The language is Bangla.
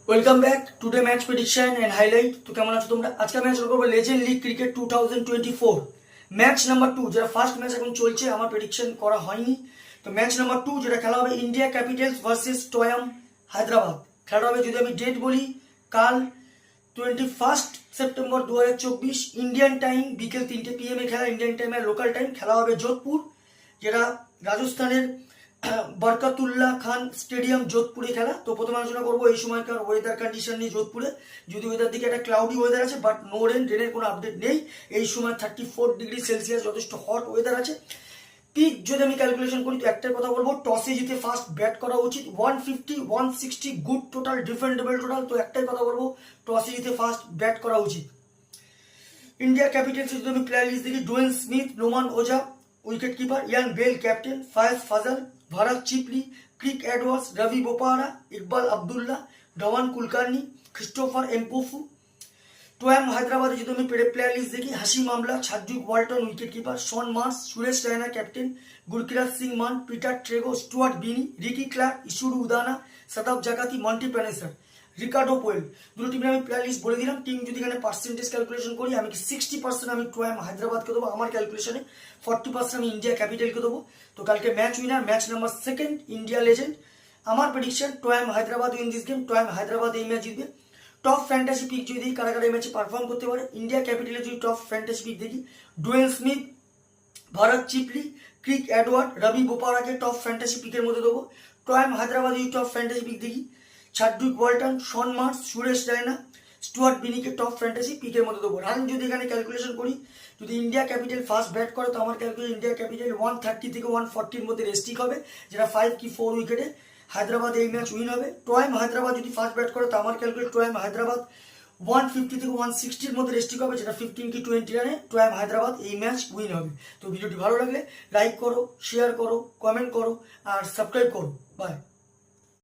Welcome back today match prediction and highlight. তো কেমন আছো তোমরা? আজকে ম্যাচ শুরু করবো legend league cricket 2024 match number 2, যেটা ফার্স্ট ম্যাচ এখন চলছে, আমার প্রেডিকশন করা হয়নি। তো ম্যাচ নাম্বার 2 যেটা খেলা হবে ইন্ডিয়া ক্যাপিটালস ভার্সেস টয়াম হায়দ্রাবাদ। খেলাটা হবে, যদি আমি ডেট বলি, কাল 21 সেপ্টেম্বর 2024 ইন্ডিয়ান টাইম বিকেল 3টে PM এ খেলা, ইন্ডিয়ান টাইম আর লোকাল টাইম। খেলা হবে যোধপুর, যেটা রাজস্থানের বরকতুল্লাহ খান স্টেডিয়াম, যোধপুরে খেলা। তো প্রথমে আলোচনা করবো এই সময়কার ওয়েদার কন্ডিশন নিয়ে যোধপুরে। যদি ওয়েদার দিকে একটা ক্লাউডি ওয়েদার আছে, বাট নো রেন, রেনের কোনো আপডেট নেই। এই সময় 34°C যথেষ্ট হট ওয়েদার আছে। পিচ যদি আমি ক্যালকুলেশন করি তো একটাই কথা বলবো, টসে জিতে ফার্স্ট ব্যাট করা উচিত। 150 160 গুড টোটাল, ডিফেন্ডেবল টোটাল। তো একটাই কথা বলবো, টসে জিতে ফার্স্ট ব্যাট করা উচিত। ইন্ডিয়া ক্যাপিটালস যদি আমি প্লেয়ার লিস্ট দেখি, Dwayne Smith, Noman Ojha wicket keeper, Ian Bell captain, Faiz Fazal, Bharat Chipli, Craig Edwards, Ravi Bopara, Iqbal Abdullah, Dhawal Kulkarni, Christopher Mpofu. Toyam হায়দ্রাবাদে যদি আমি প্লেয়ার লিস্ট দেখি, Hashim Amla, Chadwick Walton wicket keeper, Shaun Marsh, Suresh Raina captain, Gurkeerat Singh Mann, Peter Trego, Stuart Binny, Ricky Clarke, Isuru Udana, Shadab Jakati, Monty Panesar, Ricardo Powell. দুটো টিমের আমি প্লেয়ার লিস্ট বলে দিলাম। টিম যদি এখানে পার্সেন্টেজ ক্যালকুলেশন করি, আমি 60% আমি টয়াম হায়দ্রাবাদকে দেবো আমার ক্যালকুলেশনে, 40% আমি ইন্ডিয়া ক্যাপিটালকে দেবো। তো কালকে match winner, match number 2 India Legend. আমার prediction Toyam Hyderabad win this game. Toyam Hyderabad এই ম্যাচ জিতবে। টপ ফ্যান্টাসি পিক যদি কারা কারা এই ম্যাচে পারফর্ম করতে পারে, ইন্ডিয়া ক্যাপিটালে যদি টপ ফ্যান্টাসি পিক দেখি, Dwayne Smith, Bharat Chipli, Craig Edward, Ravi বোপারাকে টপ ফ্যান্টাসি পিকের মধ্যে দেবো। টয়াম হায়দ্রাবাদ যদি টপ ফ্যান্টাসি পিক দেখি, Chadwick Walton, Shaun Marsh, Suresh Raina, Stuart বিনিকে টপ ফ্যান্টাসি পিকের মধ্যে দেবো। রান যদি এখানে ক্যালকুলেশন করি, যদি ইন্ডিয়া ক্যাপিটাল ফার্স্ট ব্যাট করে, তো আমার ক্যালকুলেশন ইন্ডিয়া ক্যাপিটাল 130 থেকে 140-র মধ্যে রেস্টিক হবে, যেটা 5 কি 4 উইকেটে। হায়দ্রাবাদ এই ম্যাচ উইন হবে। টয়াম হায়দ্রাবাদ যদি ফার্স্ট ব্যাট করে, তো আমার ক্যালকুলেট টয়াম হায়দ্রাবাদ 150 থেকে 160-র মধ্যে রেস্টিক হবে, যেটা 15 কি 20 রানে টয়াম হায়দ্রাবাদ এই ম্যাচ উইন হবে। তো ভিডিওটি ভালো লাগলে লাইক করো, শেয়ার করো, কমেন্ট করো আর সাবস্ক্রাইব করো। বাই।